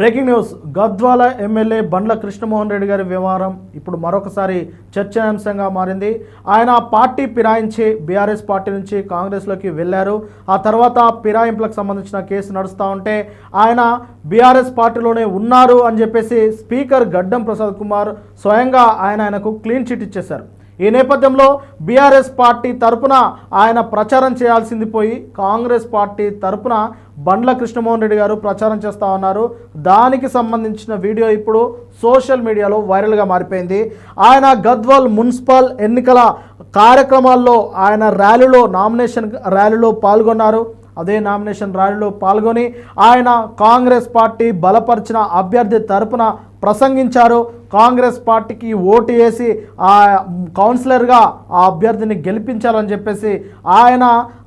Breaking news. Gadwal MLA Bandla Krishnamohan Reddy గారి వ్యవహారం ఇప్పుడు మరొకసారి చర్చనీయాంశంగా మారింది. ఆయన పార్టీ ఫిరాయించి బీఆర్ఎస్ పార్టీ నుంచి కాంగ్రెస్లోకి వెళ్ళారు. ఆ తర్వాత ఫిరాయింపులకు సంబంధించిన కేసు నడుస్తూ ఉంటే ఆయన బీఆర్ఎస్ పార్టీలోనే ఉన్నారు అని చెప్పేసి స్పీకర్ గడ్డం ప్రసాద్ కుమార్ స్వయంగా ఆయనకు క్లీన్ చిట్ ఇచ్చేశారు. ఈ నేపథ్యంలో బీఆర్ఎస్ పార్టీ తరపున ఆయన ప్రచారం చేయాల్సింది పోయి కాంగ్రెస్ పార్టీ తరపున బండ్ల కృష్ణమోహన్ రెడ్డి గారు ప్రచారం చేస్తూ ఉన్నారు. దానికి సంబంధించిన వీడియో ఇప్పుడు సోషల్ మీడియాలో వైరల్గా మారిపోయింది. ఆయన గద్వాల్ మున్సిపల్ ఎన్నికల కార్యక్రమాల్లో ఆయన నామినేషన్ ర్యాలీలో పాల్గొన్నారు. అదే నామినేషన్ ర్యాలీలో పాల్గొని ఆయన కాంగ్రెస్ పార్టీ బలపరిచిన అభ్యర్థి తరపున ప్రసంగించారు. కాంగ్రెస్ పార్టీకి ఓటు వేసి ఆ కౌన్సిలర్గా ఆ అభ్యర్థిని గెలిపించాలని చెప్పేసి ఆయన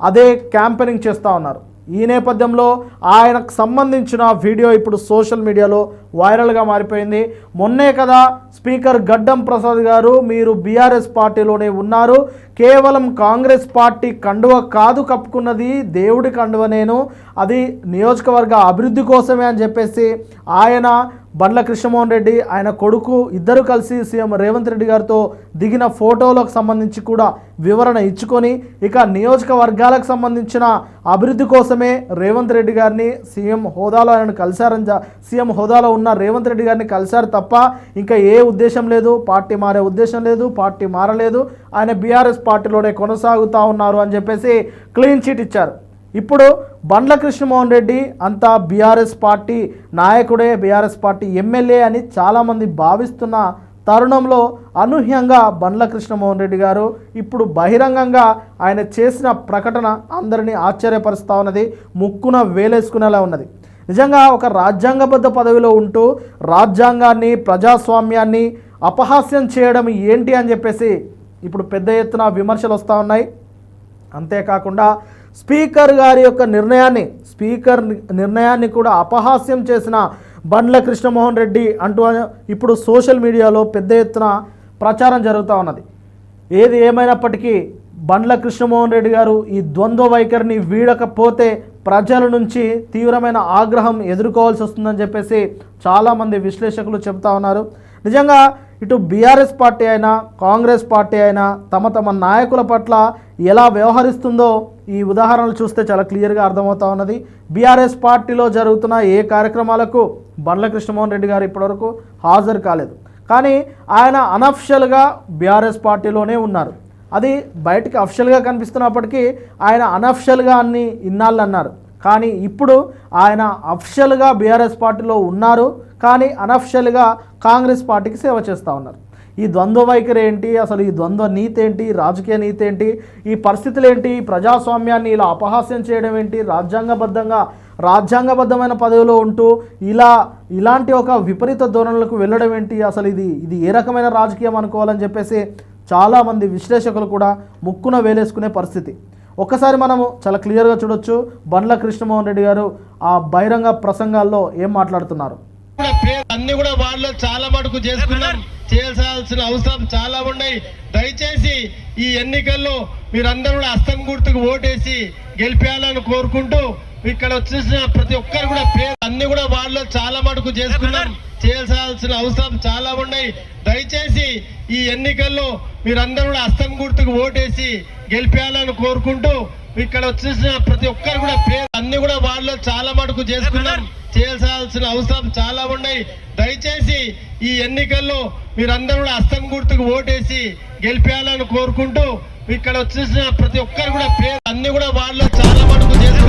అదే క్యాంపెయినింగ్ చేస్తూ ఉన్నారు. ఈ నేపథ్యంలో ఆయనకు సంబంధించిన వీడియో ఇప్పుడు సోషల్ మీడియాలో వైరల్గా మారిపోయింది. మొన్నే కదా స్పీకర్ గడ్డం ప్రసాద్ గారు మీరు బీఆర్ఎస్ పార్టీలోనే ఉన్నారు, కేవలం కాంగ్రెస్ పార్టీ కండువ కాదు కప్పుకున్నది, దేవుడి కండువ, నేను అది నియోజకవర్గ అభివృద్ధి కోసమే అని చెప్పేసి ఆయన బండ్ల కృష్ణమోహన్ రెడ్డి ఆయన కొడుకు ఇద్దరు కలిసి సీఎం రేవంత్ రెడ్డి గారితో దిగిన ఫోటోలకు సంబంధించి కూడా వివరణ ఇచ్చుకొని ఇక నియోజకవర్గాలకు సంబంధించిన అభివృద్ధి కోసమే రేవంత్ రెడ్డి గారిని సీఎం హోదాలో ఆయన కలిశారని సీఎం హోదాలో ఉన్న రేవంత్ రెడ్డి గారిని కలిశారు తప్ప ఇంకా ఏ ఉద్దేశం లేదు, పార్టీ మారే ఉద్దేశం లేదు, పార్టీ మారలేదు, ఆయన బీఆర్ఎస్ పార్టీలోనే కొనసాగుతూ ఉన్నారు అని చెప్పేసి క్లీన్ చిట్ ఇచ్చారు. ఇప్పుడు బండ్ల కృష్ణమోహన్ రెడ్డి అంతా బీఆర్ఎస్ పార్టీ నాయకుడే, బీఆర్ఎస్ పార్టీ ఎమ్మెల్యే అని చాలామంది భావిస్తున్న తరుణంలో అనూహ్యంగా బండ్ల కృష్ణమోహన్ రెడ్డి గారు ఇప్పుడు బహిరంగంగా ఆయన చేసిన ప్రకటన అందరినీ ఆశ్చర్యపరుస్తూ ఉన్నది, ముక్కున వేలేసుకునేలా ఉన్నది. నిజంగా ఒక రాజ్యాంగబద్ధ పదవిలో ఉంటూ రాజ్యాంగాన్ని, ప్రజాస్వామ్యాన్ని అపహాస్యం చేయడం ఏంటి అని చెప్పేసి ఇప్పుడు పెద్ద ఎత్తున విమర్శలు వస్తూ ఉన్నాయి. అంతేకాకుండా స్పీకర్ గారి యొక్క నిర్ణయాన్ని కూడా అపహాస్యం చేసిన బండ్ల కృష్ణమోహన్ రెడ్డి అంటూ ఇప్పుడు సోషల్ మీడియాలో పెద్ద ఎత్తున ప్రచారం జరుగుతూ ఉన్నది. ఏది ఏమైనప్పటికీ బండ్ల కృష్ణమోహన్ రెడ్డి గారు ఈ ద్వంద్వ వైఖరిని వీడకపోతే ప్రజల నుంచి తీవ్రమైన ఆగ్రహం ఎదుర్కోవాల్సి వస్తుందని చెప్పేసి చాలామంది విశ్లేషకులు చెబుతూ ఉన్నారు. నిజంగా ఇటు బీఆర్ఎస్ పార్టీ అయినా కాంగ్రెస్ పార్టీ అయినా తమ నాయకుల పట్ల ఎలా వ్యవహరిస్తుందో ఈ ఉదాహరణలు చూస్తే చాలా క్లియర్గా అర్థమవుతా ఉన్నది. బీఆర్ఎస్ పార్టీలో జరుగుతున్న ఏ కార్యక్రమాలకు బండ్ల కృష్ణమోహన్ రెడ్డి గారు ఇప్పటివరకు హాజరు కాలేదు, కానీ ఆయన అనఫిషియల్గా బీఆర్ఎస్ పార్టీలోనే ఉన్నారు. అది బయటికి అఫిషియల్గా కనిపిస్తున్నప్పటికీ ఆయన అనఫిషియల్గా అన్ని ఇన్నాళ్ళు అన్నారు, కానీ ఇప్పుడు ఆయన అఫిషియల్గా బీఆర్ఎస్ పార్టీలో ఉన్నారు, కానీ అనఫిషియల్గా కాంగ్రెస్ పార్టీకి సేవ చేస్తూ ఉన్నారు. ఈ ద్వంద్వ వైఖరి ఏంటి, అసలు ఈ ద్వంద్వ నీతి ఏంటి, రాజకీయ నీతి ఏంటి, ఈ పరిస్థితులు ఏంటి, ప్రజాస్వామ్యాన్ని ఇలా అపహాస్యం చేయడం ఏంటి, రాజ్యాంగబద్ధమైన పదవిలో ఉంటూ ఇలాంటి ఒక విపరీత ధోరణులకు వెళ్ళడం ఏంటి, అసలు ఇది ఏ రకమైన రాజకీయం అనుకోవాలని చెప్పేసి చాలామంది విశ్లేషకులు కూడా ముక్కున వేలేసుకునే పరిస్థితి. ఒక్కసారి మనము చాలా క్లియర్గా చూడొచ్చు బండ్ల కృష్ణమోహన్ రెడ్డి గారు ఆ బహిరంగ ప్రసంగాల్లో ఏం మాట్లాడుతున్నారు. అన్ని కూడా వాళ్ళు చాలా మటుకు చేసుకున్నాం, చేయాల్సిన అవసరం చాలా ఉన్నాయి. దయచేసి ఈ ఎన్నికల్లో మీరందరూ కూడా హస్తం గుర్తుకు ఓటేసి గెలిపేయాలని కోరుకుంటూ ఇక్కడ వచ్చేసిన ప్రతి ఒక్కరు కూడా అన్ని కూడా వాళ్ళు చాలా మటుకు చేసుకున్నాం, చేయాల్సిన అవసరం చాలా ఉన్నాయి. దయచేసి ఈ ఎన్నికల్లో మీరందరూ కూడా హస్తం గుర్తుకు ఓటేసి గెలిపేయాలని కోరుకుంటూ ఇక్కడ వచ్చేసిన ప్రతి ఒక్కరు కూడా అన్ని కూడా వాళ్ళు చాలా మటుకు చేసుకున్నాం, చేయాల్సిన అవసరం చాలా ఉన్నాయి. దయచేసి ఈ ఎన్నికల్లో మీరందరూ కూడా హస్తం గుర్తుకు ఓటేసి గెలిపేయాలని కోరుకుంటూ ఇక్కడ వచ్చేసిన ప్రతి ఒక్కరు కూడా అన్ని కూడా వాళ్ళు చాలా మటుకు చేసుకున్నారు.